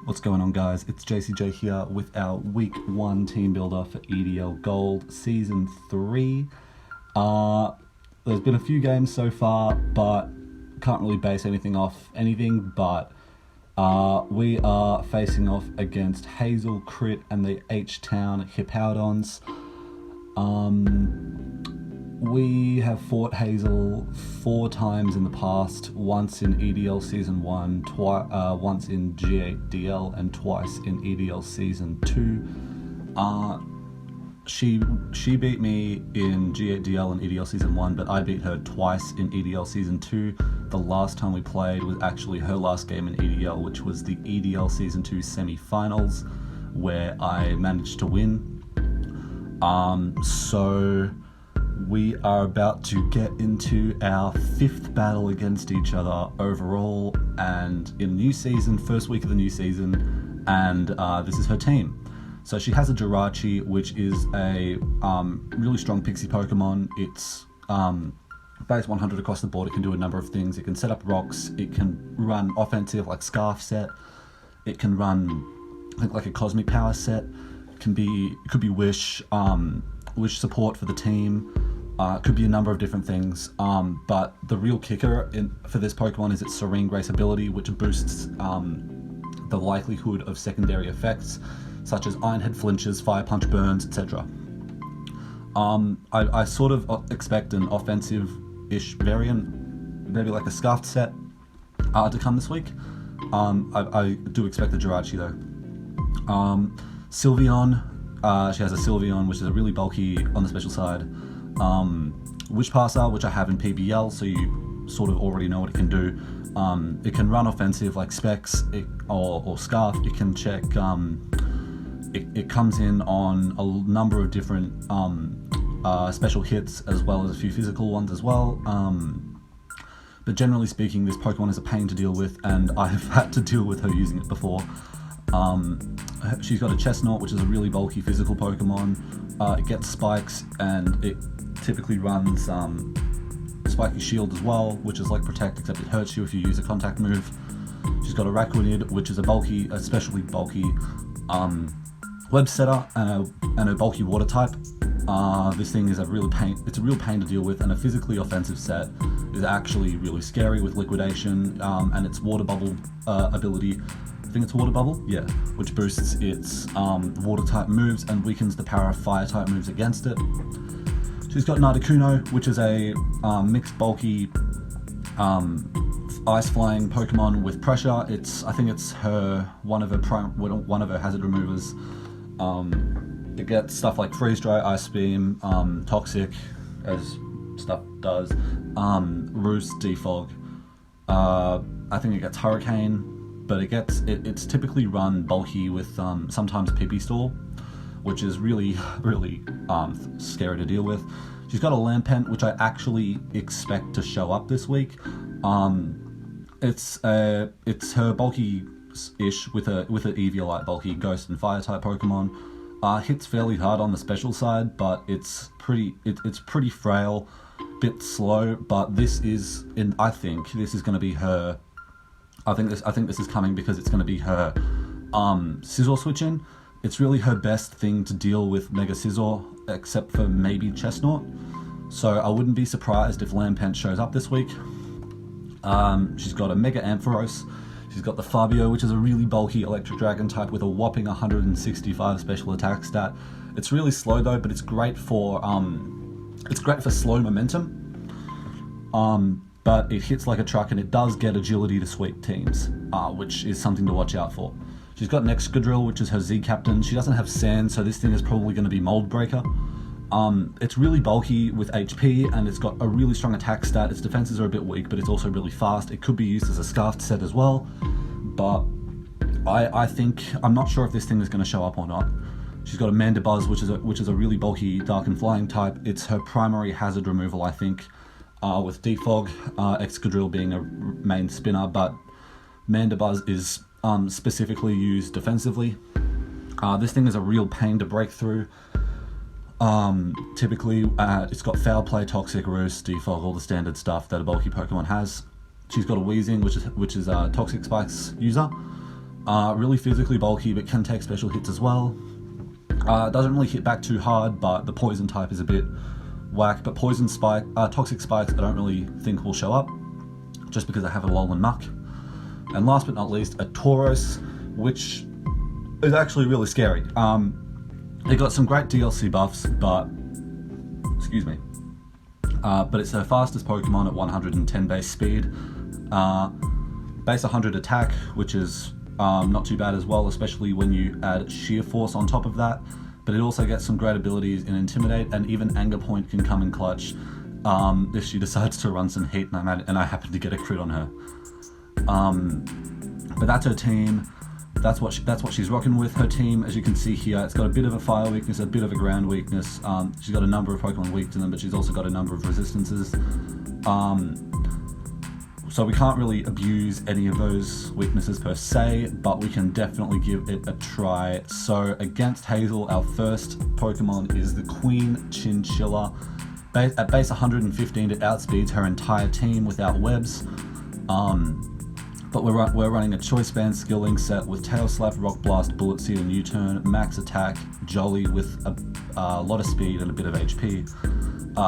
What's going on, guys? It's JCJ here with our week 1 team builder for EDL Gold Season 3. There's been a few games so far, but can't really base anything off anything, but we are facing off against Hazelcrit and the H-Town Hippowdons. We have fought Hazel 4 times in the past, once in EDL Season 1, once in EDL, and twice in EDL Season 2. She beat me in EDL and EDL Season 1, but I beat her twice in EDL Season 2. The last time we played was actually her last game in EDL, which was the EDL Season 2 semi-finals, where I managed to win. So we are about to get into our 5th battle against each other overall, and in the new season, first week of the new season, and this is her team. So she has a Jirachi, which is a really strong pixie Pokemon. It's base 100 across the board. It can do a number of things. It can set up rocks. It can run offensive like Scarf set. It can run, I think, like a Cosmic Power set. It could be Wish support for the team. Could be a number of different things, but the real kicker for this Pokemon is its Serene Grace ability, which boosts the likelihood of secondary effects, such as Iron Head flinches, Fire Punch burns, etc. I sort of expect an offensive-ish variant, maybe like a Scarfed set, to come this week. I do expect the Jirachi though. Sylveon, she has a Sylveon, which is a really bulky on the special side. Wish Passer, which I have in PBL, so you sort of already know what it can do. It can run offensive like Specs or Scarf. It can check. It comes in on a number of different special hits, as well as a few physical ones as well. But generally speaking, this Pokemon is a pain to deal with, and I have had to deal with her using it before. She's got a Chestnut, which is a really bulky physical Pokemon. It gets spikes, and it typically runs Spiky Shield as well, which is like Protect, except it hurts you if you use a contact move. She's got a Raquinid, which is especially bulky web setter, and a bulky water type. This thing is a real pain. It's a real pain to deal with, and a physically offensive set is actually really scary with Liquidation, and its Water Bubble ability. I think it's Water Bubble, yeah, which boosts its water type moves and weakens the power of fire type moves against it. She's got Nardacuno, which is a mixed bulky ice flying Pokemon with pressure. I think it's one of her hazard removers. It gets stuff like Freeze Dry, Ice Beam, Toxic, as stuff does, Roost, Defog. I think it gets Hurricane. But it's typically run bulky with sometimes PP Stall, which is really, really scary to deal with. She's got a Lampent, which I actually expect to show up this week. It's her bulky-ish with a Eviolite bulky Ghost and Fire type Pokemon. Hits fairly hard on the special side, but it's pretty frail, bit slow. But I think this is going to be her. I think this is coming because it's going to be her Scizor switch-in. It's really her best thing to deal with Mega Scizor, except for maybe Chestnut. So I wouldn't be surprised if Lampent shows up this week. She's got a Mega Ampharos. She's got the Fabio, which is a really bulky Electric Dragon type with a whopping 165 special attack stat. It's really slow though, but it's great for slow momentum. But it hits like a truck, and it does get agility to sweep teams, which is something to watch out for. She's got an Excadrill, which is her Z-Captain. She doesn't have Sand, so this thing is probably going to be Mold Breaker. It's really bulky with HP, and it's got a really strong attack stat. Its defenses are a bit weak, but it's also really fast. It could be used as a Scarfed set as well, but I'm not sure if this thing is going to show up or not. She's got a Mandibuzz, which is a really bulky Dark and Flying type. It's her primary hazard removal, I think. With Defog, Excadrill being a main spinner, but Mandibuzz is specifically used defensively. This thing is a real pain to break through. Typically, it's got Foul Play, Toxic, Roost, Defog, all the standard stuff that a bulky Pokemon has. She's got a Weezing, which is a Toxic Spikes user. Really physically bulky, but can take special hits as well. Doesn't really hit back too hard, but the poison type is a bit whack. But poison spike, toxic spikes, I don't really think will show up, just because I have a Alolan Muck. And last but not least, a Tauros, which is actually really scary. It got some great DLC buffs, but but it's her fastest Pokemon at 110 base speed, base 100 attack, which is not too bad as well, especially when you add Sheer Force on top of that. But it also gets some great abilities in Intimidate, and even Anger Point can come in clutch if she decides to run some heat and I happen to get a crit on her. But that's her team. That's what she's rocking with. Her team, as you can see here, it's got a bit of a fire weakness, a bit of a ground weakness. She's got a number of Pokemon weak to them, but she's also got a number of resistances. So we can't really abuse any of those weaknesses per se, but we can definitely give it a try. So against Hazel, our first Pokemon is the Queen Chinchilla. At base 115, it outspeeds her entire team without webs. But we're running a Choice Band skill link set with Tail Slap, Rock Blast, Bullet Seed, and U-Turn, Max Attack, Jolly with a lot of speed and a bit of HP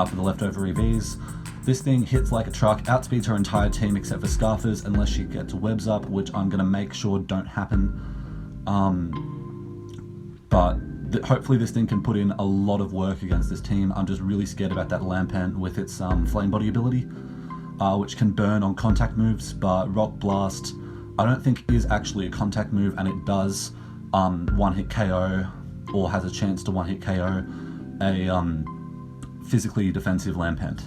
for the leftover EVs. This thing hits like a truck, outspeeds her entire team except for Scarfers, unless she gets webs up, which I'm going to make sure don't happen. Hopefully this thing can put in a lot of work against this team. I'm just really scared about that Lampent with its Flame Body ability, which can burn on contact moves, but Rock Blast I don't think is actually a contact move, and it does one-hit KO, or has a chance to one-hit KO a physically defensive Lampent.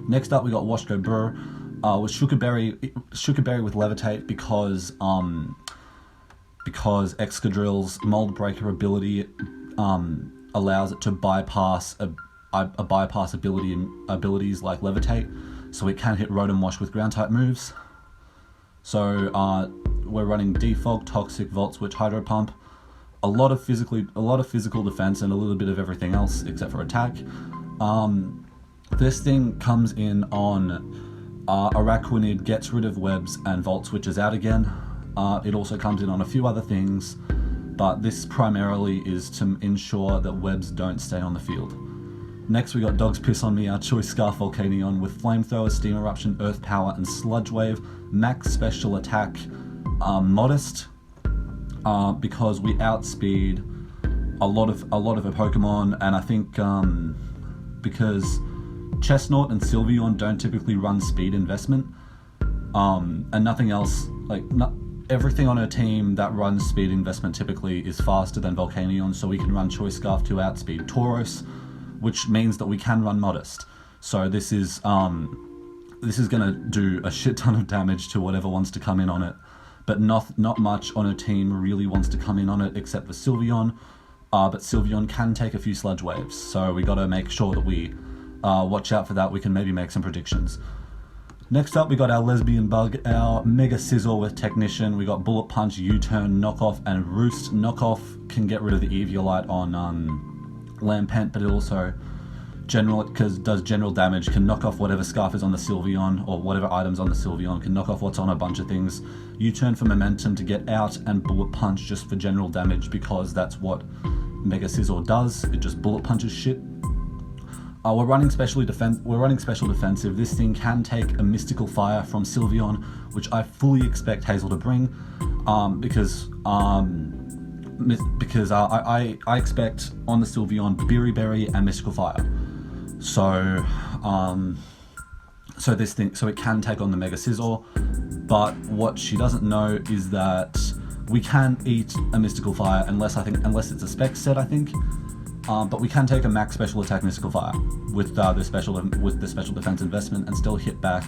Next up we got Washco Burr with Sugar Berry with Levitate, because Excadrill's Mold Breaker ability allows it to bypass bypass abilities like Levitate, so it can hit Rotom Wash with ground type moves. So we're running Defog, Toxic, Volt Switch, Hydro Pump, a lot of physical defense, and a little bit of everything else except for attack. This thing comes in on Araquanid, gets rid of webs, and Volt Switches out again. It also comes in on a few other things, but this primarily is to ensure that webs don't stay on the field. Next we got Dog's Piss on Me, our Choice Scarf Volcanion with Flamethrower, Steam Eruption, Earth Power, and Sludge Wave. Max Special Attack, Modest, because we outspeed a lot of her Pokemon, and I think because Chestnut and Sylveon don't typically run speed investment, and nothing else, everything on her team that runs speed investment typically is faster than Volcanion, so we can run Choice Scarf to outspeed Tauros, which means that we can run Modest. So this is gonna do a shit ton of damage to whatever wants to come in on it, but not much on her team really wants to come in on it except for Sylveon. But Sylveon can take a few Sludge Waves, so we gotta make sure that we watch out for that. We can maybe make some predictions. Next up we got our Lesbian Bug, our Mega Sizzle with Technician. We got Bullet Punch, U-Turn, Knockoff, and Roost. Knockoff can get rid of the Eviolite on Lampent, but it also does general damage, can knock off whatever Scarf is on the Sylveon, or whatever items on the Sylveon, can knock off what's on a bunch of things. U-Turn for momentum to get out, and Bullet Punch just for general damage, because that's what Mega Sizzle does. It just bullet punches shit. We're running special defensive. This thing can take a Mystical Fire from Sylveon, which I fully expect Hazel to bring, because I expect on the Sylveon Berry and Mystical Fire. So it can take on the Mega Sizzle, but what she doesn't know is that we can eat a Mystical Fire unless it's a spec set, I think. But we can take a max special attack Mystical Fire with the special defense investment and still hit back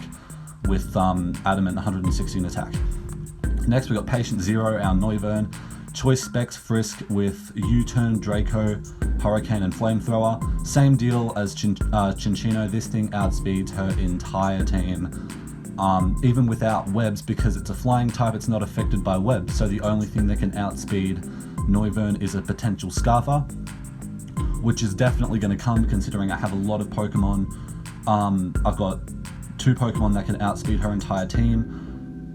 with Adamant 116 attack. Next we got Patient Zero, our Noivern. Choice Specs Frisk with U-Turn, Draco, Hurricane, and Flamethrower. Same deal as Chinchino. This thing outspeeds her entire team, even without webs, because it's a flying type. It's not affected by webs, so the only thing that can outspeed Noivern is a potential Scarfer, which is definitely going to come, considering I have a lot of Pokemon. I've got 2 Pokemon that can outspeed her entire team.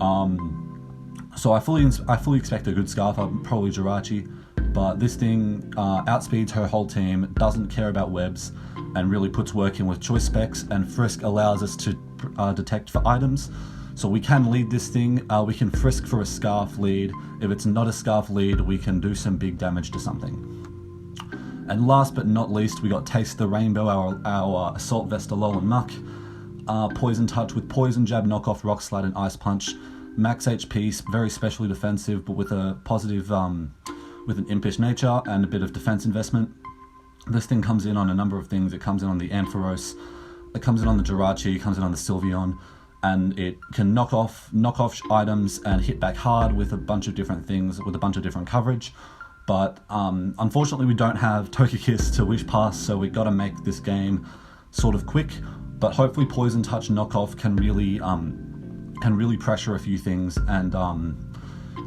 So I fully expect a good Scarf up, probably Jirachi, but this thing outspeeds her whole team, doesn't care about webs, and really puts work in with choice specs, and Frisk allows us to detect for items. So we can lead this thing, we can Frisk for a Scarf lead. If it's not a Scarf lead, we can do some big damage to something. And last but not least, we got Taste the Rainbow, our Assault Vest, Alolan Muck. Poison Touch with Poison Jab, Knockoff, Rock Slide, and Ice Punch. Max HP, very specially defensive, but with a positive, with an impish nature and a bit of defense investment. This thing comes in on a number of things. It comes in on the Ampharos, it comes in on the Jirachi, it comes in on the Sylveon, and it can knock off items and hit back hard with a bunch of different things, with a bunch of different coverage. But unfortunately we don't have Togekiss to Wish Pass, so we got to make this game sort of quick. But hopefully Poison Touch Knockoff can really pressure a few things and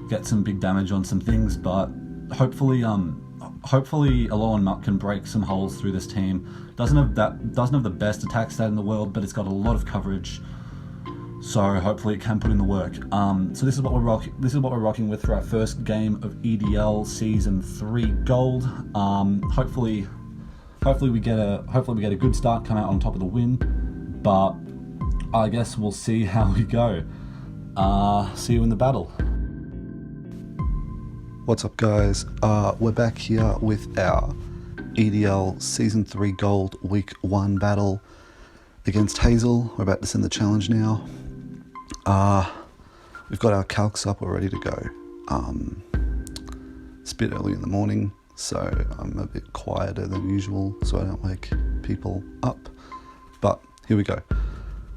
get some big damage on some things. But hopefully Alolan Muck can break some holes through this team. Doesn't have the best attack stat in the world, but it's got a lot of coverage. So hopefully it can put in the work. So this is what we're rocking with for our first game of EDL Season 3 Gold. Hopefully we get a good start, come out on top of the win. But I guess we'll see how we go. See you in the battle. What's up, guys? We're back here with our EDL Season 3 Gold Week 1 battle against Hazel. We're about to send the challenge now. We've got our calcs up, we're ready to go. It's a bit early in the morning, so I'm a bit quieter than usual so I don't wake people up. But here we go.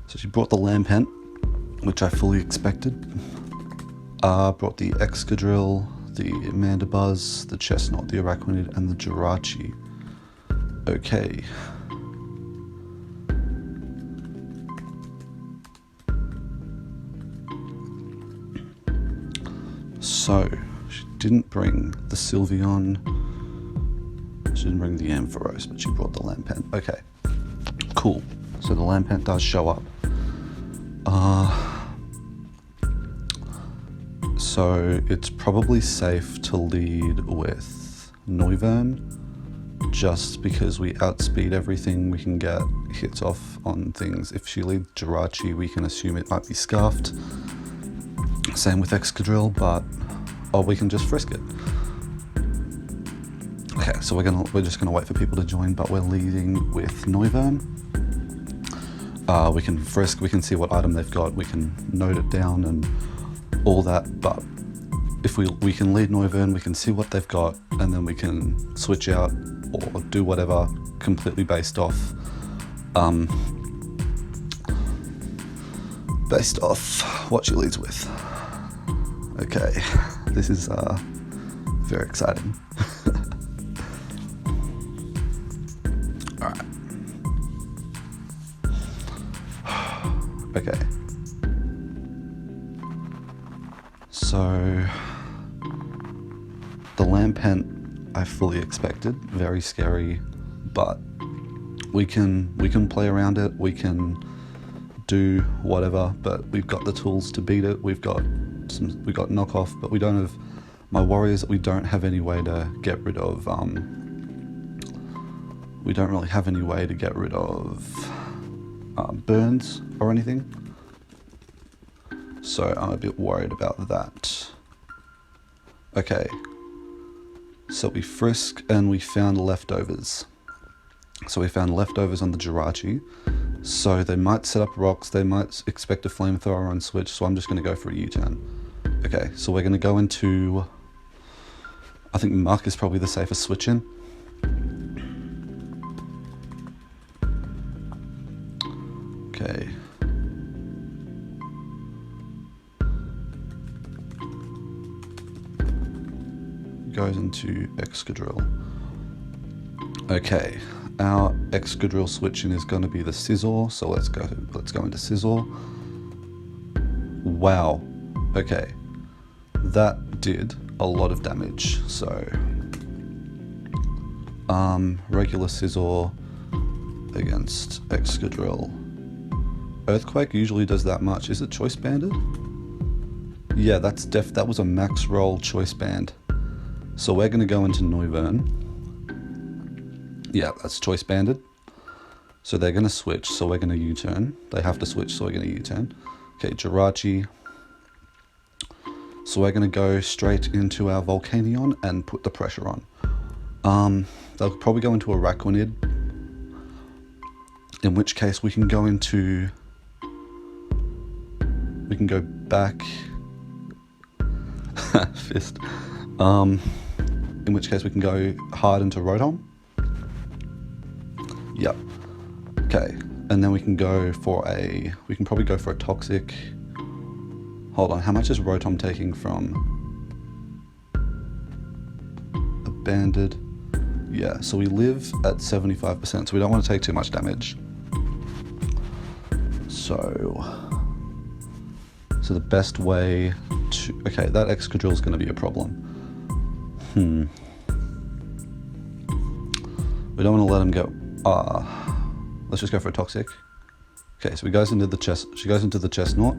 So she brought the Lampent, which I fully expected. Brought the Excadrill, the Mandibuzz, the Chestnut, the Araquanid, and the Jirachi. Okay. So, she didn't bring the Sylveon, she didn't bring the Ampharos, but she brought the Lampent. Okay, cool. So the Lampent does show up. So it's probably safe to lead with Noivern, just because we outspeed everything, we can get hits off on things. If she leads Jirachi, we can assume it might be Scarfed. Same with Excadrill, but we can just Frisk it. Okay, so we're just gonna wait for people to join, but we're leading with Noivern. We can Frisk, we can see what item they've got, we can note it down and all that, but if we can lead Noivern, we can see what they've got, and then we can switch out or do whatever completely based off what she leads with. Okay, this is very exciting. Alright. Okay. So the Lampent I fully expected, very scary, but we can play around it, we can do whatever, but we've got the tools to beat it. We've got knockoff, but we don't have, my worry is that we don't have any way to get rid of we don't really have any way to get rid of burns or anything. So I'm a bit worried about that. Okay, so we Frisk and we found leftovers. So we found leftovers on the Jirachi. So they might set up rocks, they might expect a flamethrower on switch, so I'm just going to go for a U-turn. Okay, so we're going to go into, I think Muck is probably the safest switch in. Okay. Goes into Excadrill. Okay, our Excadrill switching is going to be the Scizor, so let's go into Scizor. Wow. Okay, that did a lot of damage. So regular Scizor against Excadrill. Earthquake usually does that much. Is it choice banded? Yeah, that was a max roll choice band. So we're going to go into Neuvern. Yeah, that's choice banded. So they're going to switch, so we're going to U-turn. They have to switch, so we're going to U-turn. Okay, Jirachi. So we're going to go straight into our Volcanion and put the pressure on. They'll probably go into Araquanid, in which case we can go back. Fist. In which case we can go hard into Rotom. Yep. Okay, and then we can probably go for a Toxic. Hold on, how much is Rotom taking from a Banded? Yeah, so we live at 75%, so we don't want to take too much damage. So the best way to... Okay, that Excadrill is going to be a problem. We don't want to let him go... let's just go for a Toxic. Okay, so she goes into the Chestnut.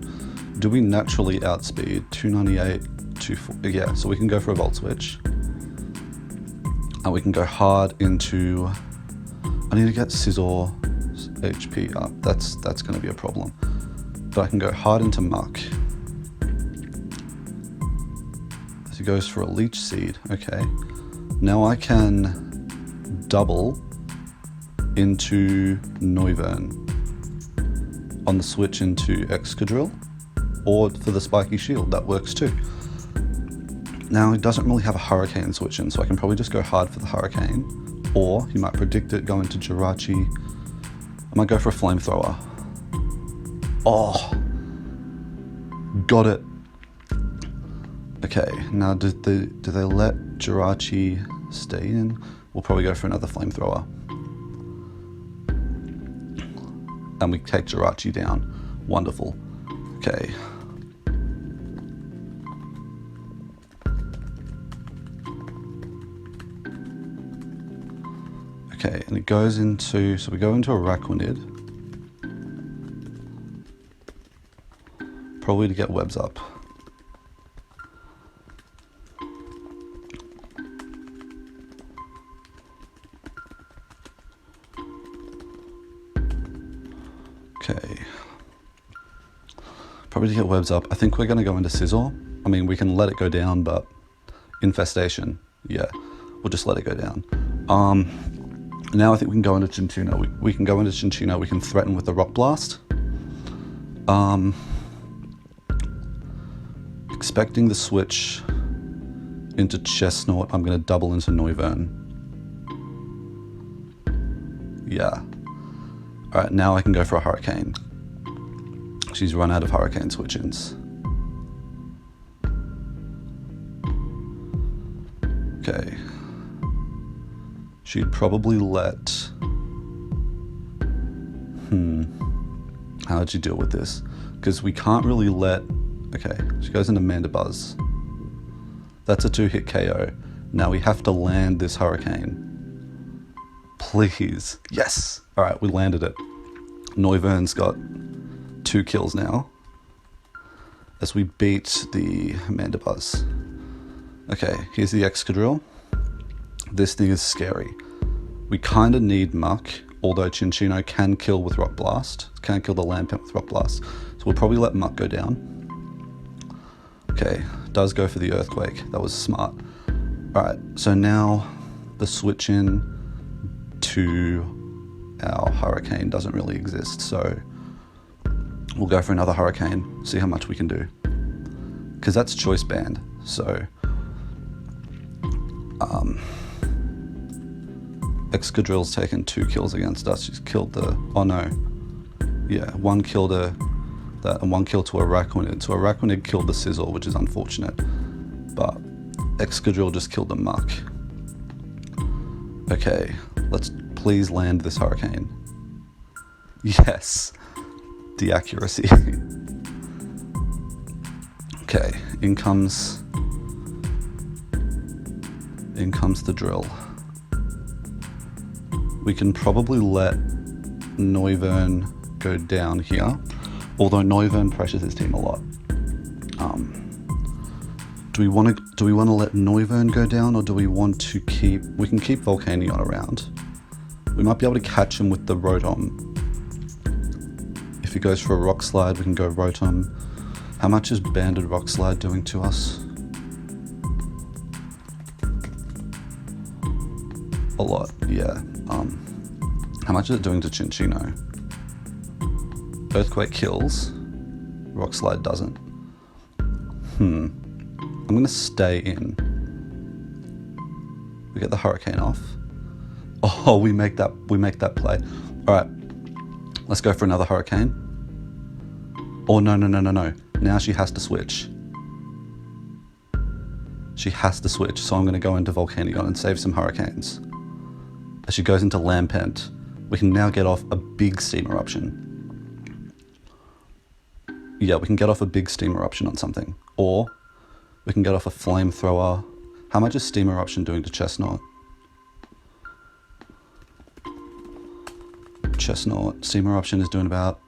Do we naturally outspeed? 298, 240... Yeah, so we can go for a Volt Switch. And we can go hard into... I need to get Scizor HP up. That's going to be a problem. But I can go hard into Muck. So he goes for a Leech Seed. Okay. Now I can double into Neuvern on the switch into Excadrill, or for the Spiky Shield. That works too. Now, he doesn't really have a Hurricane switch in, so I can probably just go hard for the Hurricane. Or, he might predict it, go into Jirachi. I might go for a Flamethrower. Oh! Got it. Okay, now do they let Jirachi stay in? We'll probably go for another Flamethrower. And we take Jirachi down. Wonderful. Okay. Okay, and it goes into... So we go into Araquanid. Probably to get webs up. Okay. Probably to get webs up. I think we're going to go into Scizor. I mean, we can let it go down, but... Infestation. Yeah, we'll just let it go down. Now I think we can go into Chinchino. We can go into Chinchino. We can threaten with the Rock Blast. Expecting the switch into Chestnut, I'm going to double into Neuvern. Yeah. Alright, now I can go for a Hurricane. She's run out of Hurricane switch-ins. Okay. She'd probably let... How'd she deal with this? Because we can't really let... Okay, she goes into Mandibuzz. That's a 2-hit KO. Now we have to land this Hurricane. Please. Yes! Alright, we landed it. Neuvern's got 2 kills now. As we beat the Mandibuzz. Okay, here's the Excadrill. This thing is scary. We kind of need Muck, although Chinchino can kill with Rock Blast. Can kill the Lampent with Rock Blast. So we'll probably let Muck go down. Okay, does go for the Earthquake. That was smart. Alright, so now the switch in to our Hurricane doesn't really exist. So we'll go for another Hurricane, see how much we can do. Because that's choice band, so... Excadrill's taken 2 kills against us. She's killed the... Oh no. Yeah, 1 killed her... That, and 1 kill to Araquanid. So Araquanid killed the Scizor, which is unfortunate. But Excadrill just killed the Muck. Okay, let's please land this Hurricane. Yes! The accuracy. Okay, in comes the drill. We can probably let Neuvern go down here, although Neuvern pressures his team a lot. Do we want to let Noivern go down, or do we want to keep... We can keep Volcanion around. We might be able to catch him with the Rotom. If he goes for a Rock Slide, we can go Rotom. How much is Banded Rock Slide doing to us? A lot, yeah. How much is it doing to Chinchino? Earthquake kills. Rock Slide doesn't. I'm gonna stay in. We get the Hurricane off. Oh, we make that play. All right, let's go for another Hurricane. Oh, no. Now she has to switch. She has to switch, so I'm gonna go into Volcanion and save some Hurricanes. As she goes into Lampent, we can now get off a big Steam Eruption. Yeah, we can get off a big Steam Eruption on something. Or we can get off a Flamethrower. How much is Steam Eruption doing to Chestnut? Chestnut, Steam Eruption is doing about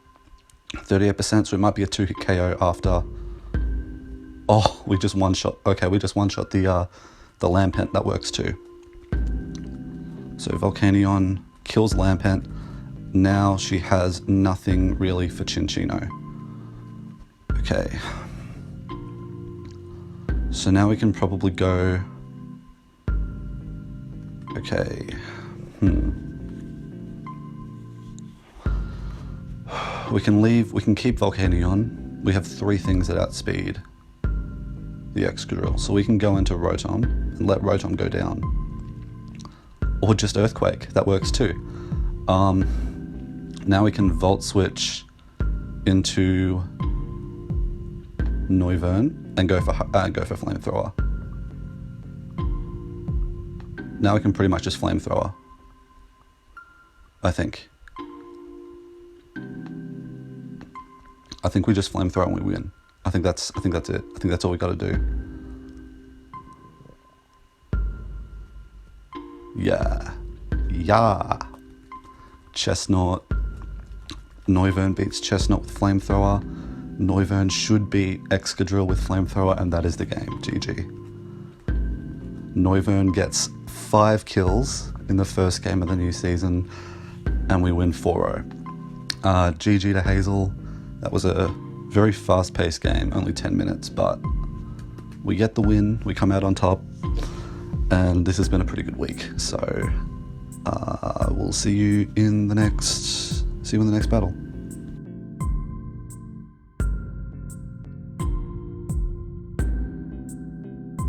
38%, so it might be a 2-hit KO after. Oh, we just one-shot. Okay, we just one-shot the Lampent. That works too. So Volcanion kills Lampent. Now she has nothing really for Chinchino. Okay. So now we can probably go... Okay. We can keep Volcanion. We have 3 things that outspeed the Excadrill. So we can go into Rotom and let Rotom go down. Or just Earthquake, that works too. Now we can Volt Switch into Noivern and go for Flamethrower. Now we can pretty much just Flamethrower, I think. I think we just Flamethrower and we win. I think that's it. I think that's all we got to do. Yeah. Chestnut. Noivern beats Chestnut with Flamethrower. Noivern should beat Excadrill with Flamethrower, and that is the game. GG. Noivern gets 5 kills in the first game of the new season, and we win 4-0. GG to Hazel. That was a very fast-paced game, only 10 minutes, but we get the win, we come out on top, and this has been a pretty good week. So we'll see you in the next battle.